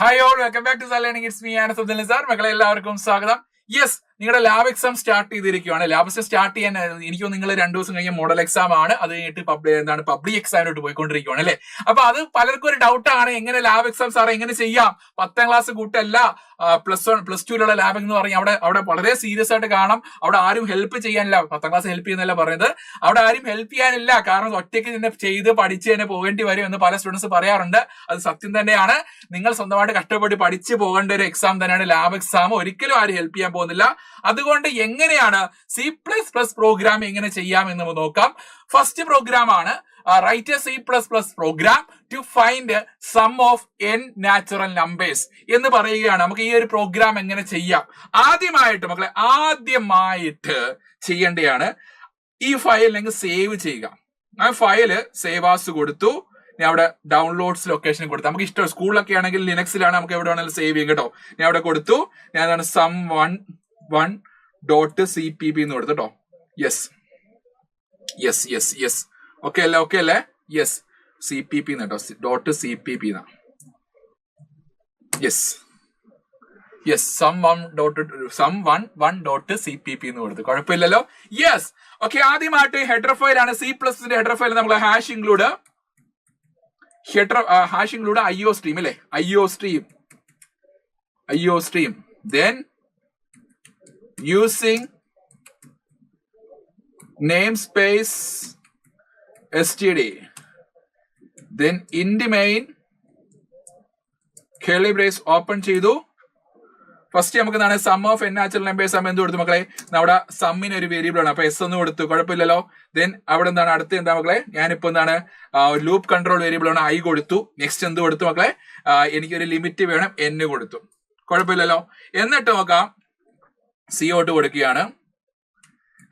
Hi all, welcome back to learning. It's me Anas Abdul Nisar. മക്കളെ എല്ലാവർക്കും സ്വാഗതം. യെസ്, നിങ്ങളുടെ ലാബ് എക്സാം സ്റ്റാർട്ട് ചെയ്തിരിക്കുകയാണ്. ലാബ് എക്സാം സ്റ്റാർട്ട് ചെയ്യാൻ എനിക്ക് നിങ്ങൾ 2 ദിവസം കഴിഞ്ഞ മോഡൽ എക്സാം ആണ്. അത് കഴിഞ്ഞിട്ട് പബ്ലിക് എക്സാമിലോട്ട് പോയിക്കൊണ്ടിരിക്കുകയാണ് അല്ലെ. അപ്പൊ അത് പലർക്കും ഒരു ഡൗട്ടാണ്, എങ്ങനെ ലാബ് എക്സാം സാർ എങ്ങനെ ചെയ്യാം? 10ാം ക്ലാസ് കൂട്ടല്ല പ്ലസ് ടുവിലുള്ള ലാബ് എന്ന് പറഞ്ഞാൽ അവിടെ വളരെ സീരിയസ് ആയിട്ട് കാണാം. അവിടെ ആരും ഹെൽപ്പ് ചെയ്യാനില്ല. 10ാം ക്ലാസ് ഹെൽപ്പ് ചെയ്യുന്നല്ല പറയുന്നത്, അവിടെ ആരും ഹെൽപ്പ് ചെയ്യാനില്ല. കാരണം ഒറ്റയ്ക്ക് തന്നെ ചെയ്ത് പഠിച്ച് തന്നെ പോകേണ്ടി വരും എന്ന് പല സ്റ്റുഡൻസ് പറയാറുണ്ട്. അത് സത്യം തന്നെയാണ്. നിങ്ങൾ സ്വന്തമായിട്ട് കഷ്ടപ്പെട്ട് പഠിച്ച് പോകേണ്ട ഒരു എക്സാം തന്നെയാണ് ലാബ് എക്സാം. ഒരിക്കലും ആരും ഹെൽപ്പ് ചെയ്യാൻ പോകുന്നില്ല. അതുകൊണ്ട് എങ്ങനെയാണ് C++ പ്രോഗ്രാം എങ്ങനെ ചെയ്യാം എന്ന് നോക്കാം. ഫസ്റ്റ് പ്രോഗ്രാം ആണ് write a C++ program to find sum of n natural numbers എന്ന് പറയുകയാണ്. നമുക്ക് ഈ ഒരു പ്രോഗ്രാം എങ്ങനെ ചെയ്യാം? ആദ്യമായിട്ട് ചെയ്യേണ്ടതാണ് ഈ ഫയൽ നിങ്ങൾ സേവ് ചെയ്യുക. ആ ഫയല് സേവ് ആസ് കൊടുത്തു, ഞാൻ അവിടെ ഡൗൺലോഡ്സ് ലൊക്കേഷൻ കൊടുത്തു. നമുക്ക് ഇഷ്ടം സ്കൂളിലൊക്കെ ആണെങ്കിൽ ലിനക്സിലാണ്, നമുക്ക് എവിടെ വേണമെങ്കിലും സേവ് ചെയ്യും കേട്ടോ. ഞാൻ അവിടെ കൊടുത്തു, ഞാൻ അതാണ് sum1.cpp എന്ന് കൊടുത്തു കേട്ടോ. Yes yes yes yes okay അല്ലേ? യെസ് CPP കേട്ടോ, .cpp യെസ് യെസ് sum1.cpp എന്ന് കൊടുത്തു, കുഴപ്പമില്ലല്ലോ. യെസ് ഓക്കെ, ആദ്യമായിട്ട് ഹെഡർ ഫയൽ ആണ് C++ ഹെഡർ ഫയൽ. നമ്മൾ ഹാഷ് ഇൻക്ലൂഡ് IOStream അല്ലേ, IOStream then using namespace std then int main curly brace open ചെയ്തു. ഫസ്റ്റ് നമുക്ക് എന്താണ് sum of n natural numbers എന്ത് കൊടുത്തു മക്കളെ? നമ്മുടെ സമ്മിന് ഒരു വേരിയബിൾ ആണ്, അപ്പൊ s എന്ന് കൊടുത്തു, കുഴപ്പമില്ലല്ലോ. ദെൻ അവിടെ എന്താണ് അടുത്ത് എന്താ മക്കളെ? ഞാനിപ്പോ എന്താണ് ലൂപ്പ് കൺട്രോൾ വേരിയബിൾ ആണ് i കൊടുത്തു. നെക്സ്റ്റ് എന്ത് കൊടുത്തു മക്കളെ? എനിക്കൊരു ലിമിറ്റ് വേണം, n കൊടുത്തു, കുഴപ്പമില്ലല്ലോ. എന്നിട്ട് നോക്കാം, CO2 കൊടുക്കുകയാണ്.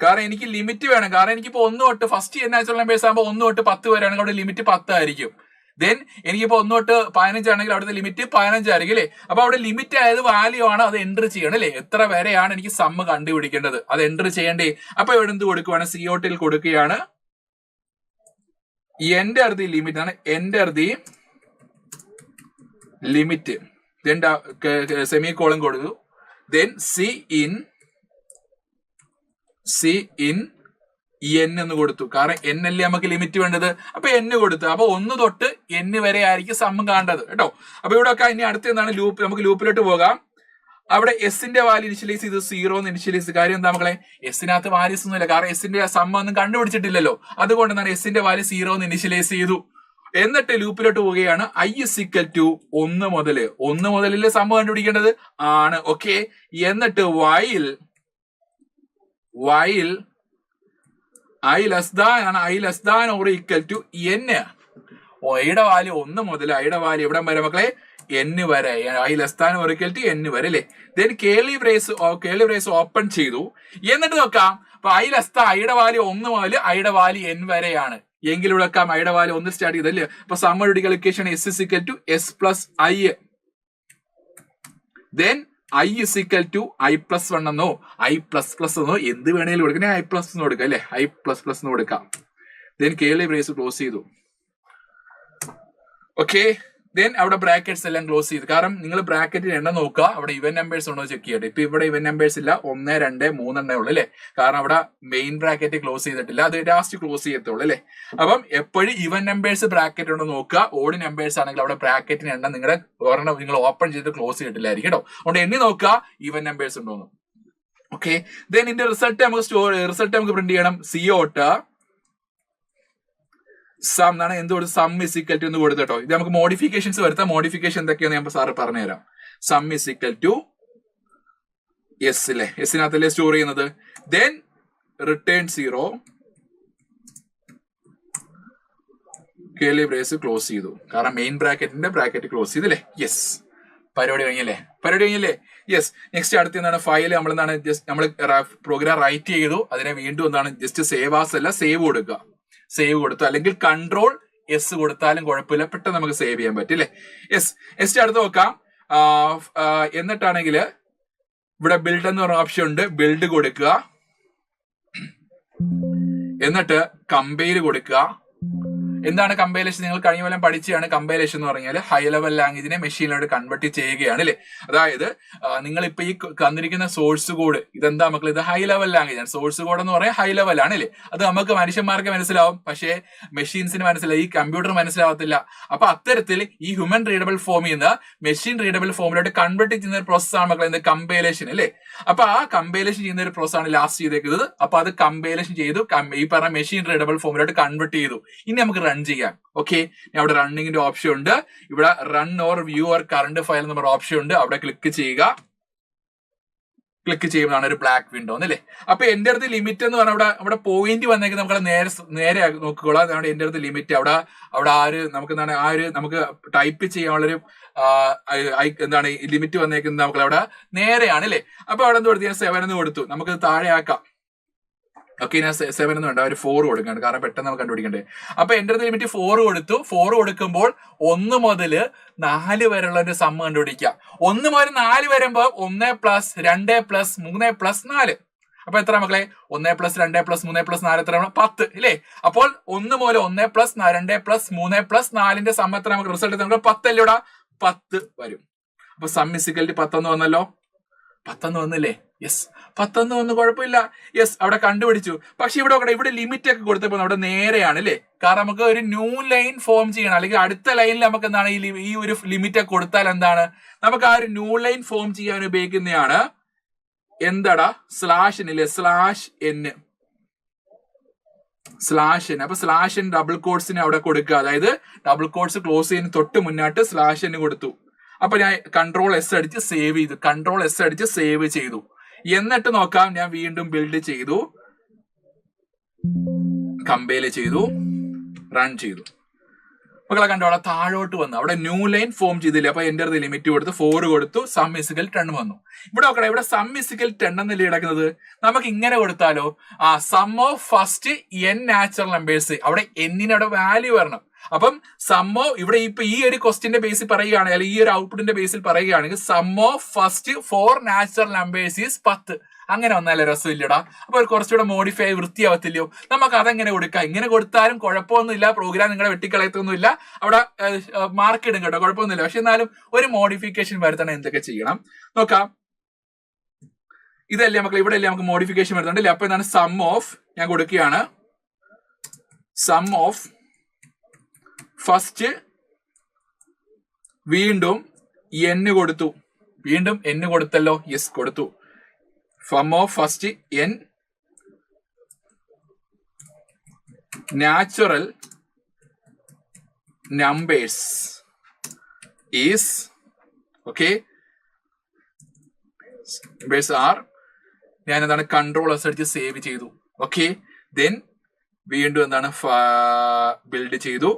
കാരണം എനിക്ക് ലിമിറ്റ് വേണം. കാരണം എനിക്കിപ്പോ 1 തൊട്ട് ഫസ്റ്റ് n നാച്ചുറൽ നമ്പേഴ്സ് ആകുമ്പോൾ 1 തൊട്ട് 10 വരെ ആണെങ്കിൽ അവിടെ ലിമിറ്റ് 10 ആയിരിക്കും. ദെൻ എനിക്കിപ്പോ 1 തൊട്ട് 15 ആണെങ്കിൽ അവിടുത്തെ ലിമിറ്റ് 15 ആയിരിക്കും അല്ലേ. അപ്പൊ അവിടെ ലിമിറ്റ് ആയത് വാല്യൂ ആണ്, അത് എൻറ്റർ ചെയ്യണം അല്ലേ. എത്ര വരെയാണ് എനിക്ക് സമ്മ് കണ്ടുപിടിക്കേണ്ടത്, അത് എൻറ്റർ ചെയ്യണ്ടേ. അപ്പൊ ഇവിടെ എന്ത് കൊടുക്കുവാണ്? CO2 കൊടുക്കുകയാണ്. എന്റർ ദി ലിമിറ്റ് ആണ്, enter the limit, then semicolon കൊടുത്തു. ദെൻ C in n എന്ന് കൊടുത്തു. കാരണം n അല്ലേ നമുക്ക് ലിമിറ്റ് വേണ്ടത്, അപ്പൊ n കൊടുത്തു. അപ്പൊ 1 തൊട്ട് n വരെ ആയിരിക്കും സമ്മ് കാണേണ്ടത് കേട്ടോ. അപ്പൊ ഇവിടെ ഒക്കെ ഇനി അടുത്ത എന്താണ് ലൂപ്പ്, നമുക്ക് ലൂപ്പിലോട്ട് പോകാം. അവിടെ എസിന്റെ വാല്യൂ ഇനിഷ്യലൈസ് ചെയ്ത് 0 എന്ന് ഇനിഷ്യലൈസ്. കാര്യം എന്താ മക്കളെ? എസിനകത്ത് വാല്യൂസ് ഒന്നുമില്ല, കാരണം എസിന്റെ സമ്മ് ഒന്നും കണ്ടുപിടിച്ചിട്ടില്ലല്ലോ. അതുകൊണ്ട് എന്താണ് എസിന്റെ വാല്യൂ 0 എന്ന് ഇനിഷ്യലൈസ് ചെയ്തു. എന്നിട്ട് ലൂപ്പിലോട്ട് പോവുകയാണ്. i = 1 മുതൽ സമ്മ് കണ്ടുപിടിക്കേണ്ടത് ആണ്. ഓക്കെ, എന്നിട്ട് while i less than or equal to n. യുടെ വാല്യൂ 1 മുതൽ ഐയുടെ വാല്യൂ എവിടെ വരെ മക്കളെ? n വരെ. i less than or equal to n വരെ അല്ലേ. ദെൻ കേർലി ബ്രേസ് ഓപ്പൺ ചെയ്തു. എന്നിട്ട് നോക്കാം, അപ്പൊ ഐയുടെ വാല്യൂ 1 മുതൽ ഐയുടെ വാല്യൂ n വരെയാണ് എങ്കിൽ ഇവിടെ വെക്കാം ഐയുടെ വാല്യൂ 1 സ്റ്റാർട്ട് ചെയ്തല്ലേ. അപ്പൊ സമ്മറിയുടെ equation s = s + i. Then i = i+1 എന്നോ i++ എന്നോ എന്ത് വേണേലും കൊടുക്കാം. i+ എന്ന് കൊടുക്കാം അല്ലെ, i++ എന്ന് കൊടുക്കാം. ദെൻ കേർലി ബ്രേസ് ക്ലോസ് ചെയ്തു. ഓക്കെ, ദെൻ അവിടെ ബ്രാക്കറ്റ്സ് എല്ലാം ക്ലോസ് ചെയ്തു. കാരണം നിങ്ങൾ ബ്രാക്കറ്റിൽ എണ്ണം നോക്കുക, അവിടെ ഇവൻ നമ്പേഴ്സ് ഉണ്ടോ ചെക്ക് ചെയ്യട്ടെ. ഇപ്പൊ ഇവിടെ ഇവൻ നമ്പേഴ്സ് ഇല്ല, 1, 2, 3 ഉള്ളു അല്ലെ. കാരണം അവിടെ മെയിൻ ബ്രാക്കറ്റ് ക്ലോസ് ചെയ്തിട്ടില്ല, അത് ലാസ്റ്റ് ക്ലോസ് ചെയ്യത്തുള്ളൂ അല്ലെ. അപ്പം എപ്പോഴും ഇവൻ നമ്പേഴ്സ് ബ്രാക്കറ്റ് ഉണ്ടോ നോക്കുക. ഓഡ് നമ്പേഴ്സ് ആണെങ്കിൽ അവിടെ ബ്രാക്കറ്റിന് എണ്ണം നിങ്ങൾ ഓപ്പൺ ചെയ്ത് ക്ലോസ് ചെയ്തിട്ടില്ലായിരിക്കും കേട്ടോ. അതുകൊണ്ട് എണ്ണി നോക്കുക ഇവൻ നമ്പേഴ്സ് ഉണ്ടോന്ന്. ഓക്കെ, ദെൻ ഇതിന്റെ റിസൾട്ട് നമുക്ക് പ്രിന്റ് ചെയ്യണം. CO2 സം എന്നാണ് എന്ത് കൊടുത്ത്? സം = എന്ന് കൊടുത്തു കേട്ടോ. ഇത് നമുക്ക് മോഡിഫിക്കേഷൻസ് വരുത്താം. മോഡിഫിക്കേഷൻ എന്തൊക്കെയാന്ന് ഞാൻ സാറ് പറഞ്ഞുതരാം. സം = s അല്ലേ, എസിനകത്തല്ലേ സ്റ്റോർ ചെയ്യുന്നത്. Then return 0, curly brace close ചെയ്തു. കാരണം മെയിൻ ബ്രാക്കറ്റ് ക്ലോസ് ചെയ്തല്ലേ. യെസ്, പരിപാടി കഴിഞ്ഞല്ലേ. യെസ്, നെക്സ്റ്റ് അടുത്ത് എന്താണ്? ഫയൽ നമ്മൾ പ്രോഗ്രാം റൈറ്റ് ചെയ്തു, അതിനെ വീണ്ടും എന്താണ് ജസ്റ്റ് സേവ് ആസ് അല്ല സേവ് കൊടുക്കുക. സേവ് കൊടുത്തു, അല്ലെങ്കിൽ കൺട്രോൾ S കൊടുത്താലും കുഴപ്പമില്ല, പെട്ടെന്ന് നമുക്ക് സേവ് ചെയ്യാൻ പറ്റും അല്ലേ. നെക്സ്റ്റ് അടുത്ത് നോക്കാം. എന്നിട്ടാണെങ്കിൽ ഇവിടെ ബിൽഡ് എന്ന് പറഞ്ഞ ഓപ്ഷൻ ഉണ്ട്, ബിൽഡ് കൊടുക്കുക. എന്നിട്ട് കമ്പൈൽ കൊടുക്കുക. എന്താണ് കമ്പൈലേഷൻ? നിങ്ങൾ കഴിഞ്ഞ പോലെ പഠിച്ചാണ്. കമ്പൈലേഷൻ എന്ന് പറഞ്ഞാൽ ഹൈ ലെവൽ ലാംഗ്വേജിനെ മെഷീനിലോട്ട് കൺവേർട്ട് ചെയ്യുകയാണ് അല്ലേ. അതായത് നിങ്ങൾ ഇപ്പൊ ഈ തന്നിരിക്കുന്ന സോഴ്സ് കോഡ് ഇതെന്താ മക്കൾ? ഇത് ഹൈ ലെവൽ ലാംഗ്വേജ് ആണ്. സോഴ്സ് കോഡ് എന്ന് പറയാൻ ഹൈ ലെവൽ ആണ് അല്ലേ. അത് നമുക്ക് മനുഷ്യന്മാർക്ക് മനസ്സിലാവും, പക്ഷേ മെഷീൻസിന് മനസ്സിലാവും, ഈ കമ്പ്യൂട്ടർ മനസ്സിലാവത്തില്ല. അപ്പൊ അത്തരത്തിൽ ഈ ഹ്യൂമൻ റീഡബിൾ ഫോമിൽ നിന്ന് മെഷീൻ റീഡബിൾ ഫോമിലോട്ട് കൺവേർട്ട് ചെയ്യുന്ന ഒരു പ്രോസസ്സാണ് മക്കളെ എന്ത്? കമ്പൈലേഷൻ അല്ലേ. അപ്പൊ ആ കമ്പൈലേഷൻ ചെയ്യുന്ന ഒരു പ്രോസസ്സാണ് ലാസ്റ്റ് ചെയ്തേക്കുന്നത്. അപ്പൊ അത് കമ്പൈലേഷൻ ചെയ്തു, ഈ പറഞ്ഞ മെഷീൻ റീഡബിൾ ഫോമിലോട്ട് കൺവേർട്ട് ചെയ്തു. ഇനി നമുക്ക് റൺ ചെയ്യാം. ഓക്കെ, അവിടെ റണ്ണിങ്ങിന്റെ ഓപ്ഷൻ ഉണ്ട്. ഇവിടെ run or view or current file എന്ന് പറഞ്ഞ ഓപ്ഷൻ ഉണ്ട്. അവിടെ ക്ലിക്ക് ചെയ്യുക. ക്ലിക്ക് ചെയ്യുന്നതാണ് ഒരു ബ്ലാക്ക് വിൻഡോ എന്നല്ലേ. അപ്പൊ എന്റെ അടുത്ത് ലിമിറ്റ് എന്ന് പറഞ്ഞാൽ അവിടെ പോയിന്റ് വന്നേക്കുന്നത് നമുക്ക് നേരെ നോക്കിക്കോളാം. അതാണ് എന്റെ അടുത്ത് ലിമിറ്റ്. അവിടെ നമുക്ക് ടൈപ്പ് ചെയ്യാനുള്ളൊരു എന്താണ് ലിമിറ്റ് വന്നേക്കുന്നത് നമുക്ക് അവിടെ നേരെയാണ് അല്ലേ. അപ്പൊ അവിടെ എന്ത് കൊടുത്തു? ഞാൻ 7 എന്ന് കൊടുത്തു. നമുക്ക് താഴെ ആക്കാം. ഓക്കെ, ഞാൻ 7 എന്ന് വേണ്ട, ഒരു 4 കൊടുക്കാണ്, കാരണം പെട്ടെന്ന് നമുക്ക് കണ്ടുപിടിക്കണ്ടേ. അപ്പൊ എന്റെ അടുത്ത് ലിമിറ്റ് 4 കൊടുത്തു. 4 കൊടുക്കുമ്പോൾ 1 മുതൽ 4 വരെയുള്ള ഒരു സം കണ്ടുപിടിക്കുക. 1 മുതൽ 4 വരുമ്പോ 1 + 2 + 3 + 4. അപ്പൊ എത്ര മക്കളെ? 1 + 2 + 3 + 4 എത്ര? 10 അല്ലേ. അപ്പോൾ 1 മുതൽ 1 + 2 + 3 + 4ന്റെ സം എത്ര? നമുക്ക് റിസൾട്ട് നമുക്ക് 10 അല്ലേ ഇവിടെ? 10 വരും. അപ്പൊ സം = 10 എന്ന് വന്നല്ലോ. 10 വന്നില്ലേ? യെസ്, 10 വന്നു, കുഴപ്പമില്ല. യെസ്, അവിടെ കണ്ടുപിടിച്ചു. പക്ഷെ ഇവിടെ ലിമിറ്റ് ഒക്കെ കൊടുത്തപ്പോൾ അവിടെ നേരെയാണ് അല്ലേ. കാരണം നമുക്ക് ഒരു ന്യൂ ലൈൻ ഫോം ചെയ്യണം, അല്ലെങ്കിൽ അടുത്ത ലൈനിൽ നമുക്ക് എന്താണ് ഈ ഒരു ലിമിറ്റ് ഒക്കെ കൊടുത്താൽ എന്താണ് നമുക്ക് ആ ഒരു ന്യൂ ലൈൻ ഫോം ചെയ്യാൻ ഉപയോഗിക്കുന്നതാണ് എന്താടാ? /n. അപ്പൊ /n ഡബിൾ കോട്സിന് അവിടെ കൊടുക്കുക. അതായത് ഡബിൾ കോട്സ് ക്ലോസ് ചെയ്യുന്ന തൊട്ട് മുന്നാട്ട് /n കൊടുത്തു. അപ്പൊ ഞാൻ Ctrl+S അടിച്ച് സേവ് ചെയ്തു. എന്നിട്ട് നോക്കാം, ഞാൻ വീണ്ടും ബിൽഡ് ചെയ്തു, കമ്പൈൽ ചെയ്തു, റൺ ചെയ്തു. മക്കളെ കണ്ടോ, അവിടെ താഴോട്ട് വന്നു. അവിടെ ന്യൂ ലൈൻ ഫോം ചെയ്തില്ല. അപ്പൊ എന്റെ അടുത്ത് ലിമിറ്റ് കൊടുത്ത് 4 കൊടുത്തു. സം = 10 വന്നു. ഇവിടെ സം = 10 എന്നല്ലേ കിടക്കുന്നത്. നമുക്ക് ഇങ്ങനെ കൊടുത്താലോ? Sum of first n natural numbers. അവിടെ n വാല്യൂ വരണം. അപ്പം ഇവിടെ ഇപ്പൊ ഈ ഒരു ക്വസ്റ്റിന്റെ ബേസിൽ പറയുകയാണെങ്കിൽ, അല്ലെങ്കിൽ ഈ ഒരു ഔട്ട്പുട്ടിന്റെ ബേസിൽ പറയുകയാണെങ്കിൽ sum of first 4 natural numbers is 10. അങ്ങനെ വന്നാലേ രസമില്ലടാ. അപ്പൊ കുറച്ചുകൂടെ മോഡിഫൈ വൃത്തിയാവത്തില്ലയോ? നമുക്ക് അതെങ്ങനെ കൊടുക്കാം. ഇങ്ങനെ കൊടുത്താലും കുഴപ്പമൊന്നുമില്ല, പ്രോഗ്രാം നിങ്ങളെ വെട്ടിക്കളയത്തൊന്നുമില്ല. അവിടെ മാർക്ക് ഇടും കേട്ടോ, കുഴപ്പമൊന്നുമില്ല. പക്ഷെ എന്നാലും ഒരു മോഡിഫിക്കേഷൻ വരുത്തണം. എന്തൊക്കെ ചെയ്യണം നോക്കാം. ഇതല്ലേ മക്കളെ, ഇവിടെ അല്ലേ നമുക്ക് മോഡിഫിക്കേഷൻ വരുന്നുണ്ടല്ലേ. അപ്പൊ എന്താണ്? സം ഓഫ് ഞാൻ കൊടുക്കുകയാണ്. സം ഓഫ് ഫസ്റ്റ് വീണ്ടും n കൊടുത്തു. വീണ്ടും n കൊടുത്തല്ലോ. യെസ്, കൊടുത്തു. Sum of first n natural numbers is okay numbers are. ഞാൻ എന്താണ് Ctrl+S അടിച്ച് സേവ് ചെയ്തു. ഓക്കെ, ദെൻ വീണ്ടും എന്താണ് ബിൽഡ് ചെയ്തു,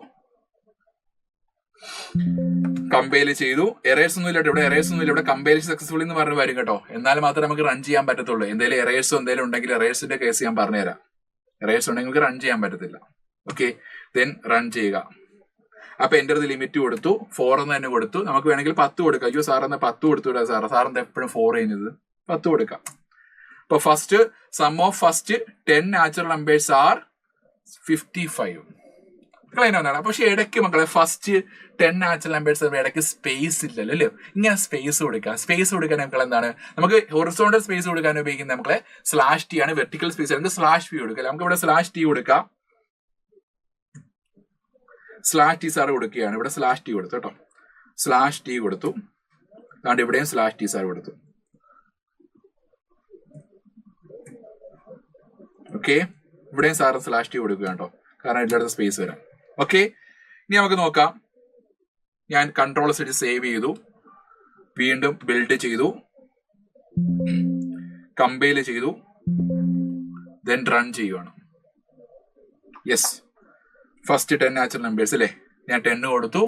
കമ്പൈൽ ചെയ്തു. എറേഴ്സ് ഒന്നും ഇല്ല ഇവിടെ. ഇവിടെ കമ്പൈലേഷൻ സക്സസ്ഫുൾ എന്ന് പറഞ്ഞു വരും കേട്ടോ. എന്നാൽ മാത്രമേ നമുക്ക് റൺ ചെയ്യാൻ പറ്റത്തുള്ളൂ. എന്തെങ്കിലും എറേഴ്സോ എന്തെങ്കിലും ഉണ്ടെങ്കിൽ എറേഴ്സിന്റെ കേസ് ഞാൻ പറഞ്ഞുതരാം. എറേഴ്സ് ഉണ്ടെങ്കിൽ നമുക്ക് റൺ ചെയ്യാൻ പറ്റത്തില്ല. ഓക്കെ, ദെൻ റൺ ചെയ്യുക. അപ്പൊ എന്റെ അടുത്ത് ലിമിറ്റ് കൊടുത്തു. 4 എന്ന് തന്നെ കൊടുത്തു. നമുക്ക് വേണമെങ്കിൽ 10 കൊടുക്കാം. അയ്യോ സാർ എന്നാ 10 കൊടുത്തുവിടാ സാറെന്താ എപ്പോഴും 4 ചെയ്യുന്നത്? 10 കൊടുക്കാം. അപ്പൊ first sum of first 10 natural numbers are 55. പക്ഷെ ഇടയ്ക്ക് മക്കളെ ഫസ്റ്റ് 10 നാച്ചുറൽ നമ്പേഴ്സ് ഇടയ്ക്ക് സ്പേസ് ഇല്ലല്ലോ അല്ലേ. ഇങ്ങനെ സ്പേസ് കൊടുക്കാം. സ്പേസ് കൊടുക്കാൻ മക്കളെ എന്താണ് നമുക്ക് ഹൊറിസോണ്ടൽ സ്പേസ് കൊടുക്കാൻ ഉപയോഗിക്കുന്നത് മക്കളെ /t ആണ്. വെർട്ടിക്കൽ സ്പേസ് ആണെങ്കിൽ /v കൊടുക്കാം. നമുക്ക് ഇവിടെ /t കൊടുക്കാം. /t സാർ കൊടുക്കുകയാണ്. ഇവിടെ /t കൊടുത്തു കേട്ടോ. /t കൊടുത്തു. അതുകൊണ്ട് ഇവിടെയും /t സാർ കൊടുത്തു. ഓക്കെ, ഇവിടെയും സാറ് /t കൊടുക്കുക കേട്ടോ, കാരണം എല്ലായിടത്തും സ്പേസ് വരാം. ഓക്കെ, ഇനി നമുക്ക് നോക്കാം. ഞാൻ Ctrl+S അടിച്ച് സേവ് ചെയ്തു, വീണ്ടും ബിൽഡ് ചെയ്തു, കമ്പൈൽ ചെയ്തു, ദെൻ റൺ ചെയ്യുവാണ്. യെസ്, ഫസ്റ്റ് 10 നാച്ചുറൽ നമ്പേഴ്സ് അല്ലേ. ഞാൻ 10 കൊടുത്തു.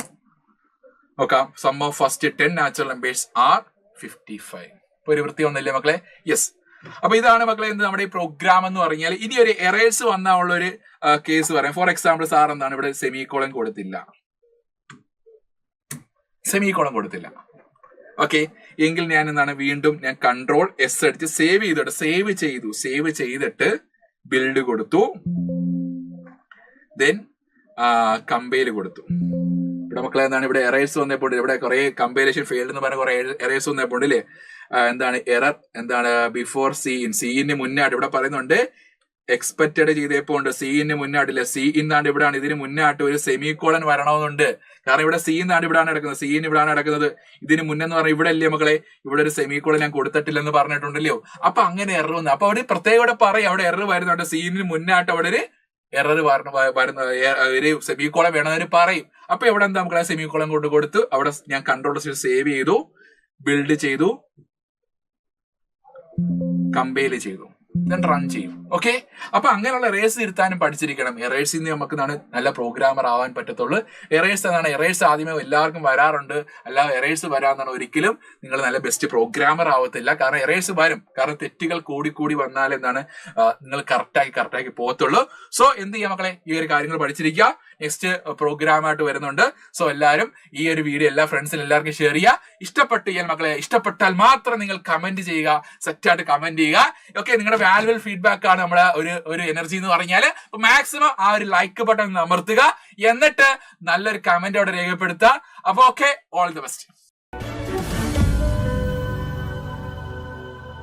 നോക്കാം, sum of first 10 natural numbers are 55. ഇപ്പൊ ഒരു വൃത്തി ഒന്നല്ലേ മക്കളെ. യെസ്, അപ്പൊ ഇതാണ് മക്കളെ നമ്മുടെ ഈ പ്രോഗ്രാം എന്ന് പറഞ്ഞാൽ. ഇനി ഒരു എറേഴ്സ് വന്നുള്ള ഒരു കേസ് പറയാം. ഫോർ എക്സാമ്പിൾ, സാർ എന്താണ് ഇവിടെ സെമികോളൻ കൊടുത്തില്ല. ഓക്കെ, എങ്കിൽ ഞാൻ എന്താണ് വീണ്ടും ഞാൻ Ctrl+S അടിച്ച് സേവ് ചെയ്തിട്ട് ബിൽഡ് കൊടുത്തു. ദെൻ കമ്പൈൽ കൊടുത്തു. ഇവിടെ മക്കളെ എന്താണ് ഇവിടെ എറേഴ്സ് വന്നപ്പോൾ ഇവിടെ കുറെ കമ്പൈലേഷൻ ഫെയിൽഡ് എന്ന് പറഞ്ഞ കുറെ എറേഴ്സ് വന്നപ്പോൾ ഇല്ലേ എന്താണ് എറർ എന്താണ് ബിഫോർ സീന് മുന്നായിട്ട് ഇവിടെ പറയുന്നുണ്ട്. എക്സ്പെക്റ്റഡ് ചെയ്തപ്പോ ഉണ്ട് സീന് മുന്നായിട്ടില്ല. സി ഇന്നാണ്ട് ഇവിടെയാണ് ഇതിന് മുന്നായിട്ട് ഒരു സെമികോളൻ വരണമെന്നുണ്ട്. കാരണം ഇവിടെ സി എന്നാണ്ട് ഇവിടെയാണ് നടക്കുന്നത്, സീൻ ഇവിടെയാണ് നടക്കുന്നത്. ഇതിന് മുന്നെന്ന് പറഞ്ഞാൽ ഇവിടെ അല്ലേ മക്കളെ ഇവിടെ ഒരു സെമികോളൻ ഞാൻ കൊടുത്തിട്ടില്ലെന്ന് പറഞ്ഞിട്ടുണ്ടല്ലോ. അപ്പൊ അങ്ങനെ എറർ വന്നു. അപ്പൊ അവിടെ പ്രത്യേകം ഇവിടെ പറയും അവിടെ എറർ വരുന്നുണ്ട്. സീനിന് മുന്നായിട്ട് അവിടെ ഒരു എറർ വരുന്ന ഒരു സെമികോളൻ വേണമെന്ന് പറയും. അപ്പൊ ഇവിടെ എന്താ മക്കളെ സെമികോളൻ കൊണ്ട് കൊടുത്തു. അവിടെ ഞാൻ കൺട്രോൾ സേവ് ചെയ്തു, ബിൽഡ് ചെയ്തു, കമ്പൈൽ ചെയ്തു, റൺ ചെയ്യും. ഓക്കെ, അപ്പൊ അങ്ങനെയുള്ള എറേഴ്സ് ഇരുത്താനും പഠിച്ചിരിക്കണം. എറേഴ്സിൽ നിന്ന് നമുക്ക് നല്ല പ്രോഗ്രാമർ ആവാൻ പറ്റത്തുള്ളൂ. എറേഴ്സ് എന്നാണ് എറേഴ്സ് ആദ്യമേ എല്ലാവർക്കും വരാറുണ്ട്. അല്ലാതെ എറേഴ്സ് വരാന്നാണ് ഒരിക്കലും നിങ്ങൾ നല്ല ബെസ്റ്റ് പ്രോഗ്രാമർ ആവത്തില്ല. കാരണം എറേഴ്സ് വരും. കാരണം തെറ്റുകൾ കൂടി വന്നാൽ എന്താണ് നിങ്ങൾ കറക്റ്റാക്കി പോകത്തുള്ളൂ. സോ എന്ത് ചെയ്യാം മക്കളെ, ഈ ഒരു കാര്യങ്ങൾ പഠിച്ചിരിക്കുക. നെക്സ്റ്റ് പ്രോഗ്രാമായിട്ട് വരുന്നുണ്ട്. സോ എല്ലാവരും ഈ ഒരു വീഡിയോ എല്ലാ ഫ്രണ്ട്സിനും എല്ലാവർക്കും ഷെയർ ചെയ്യുക. ഇഷ്ടപ്പെട്ടാൽ മാത്രം നിങ്ങൾ കമന്റ് ചെയ്യുക, സെറ്റായിട്ട് കമന്റ് ചെയ്യുക. ഓക്കെ, നിങ്ങളുടെ വാല്യുബിൾ ഫീഡ്ബാക്ക് ആണ് നമ്മുടെ ഒരു എനർജി എന്ന് പറഞ്ഞാൽ. അപ്പൊ മാക്സിമം ആ ഒരു ലൈക്ക് ബട്ടൺ അമർത്തുക, എന്നിട്ട് നല്ലൊരു കമന്റ് അവിടെ രേഖപ്പെടുത്തുക. അപ്പൊ ഓക്കെ, ഓൾ ദി ബെസ്റ്റ്.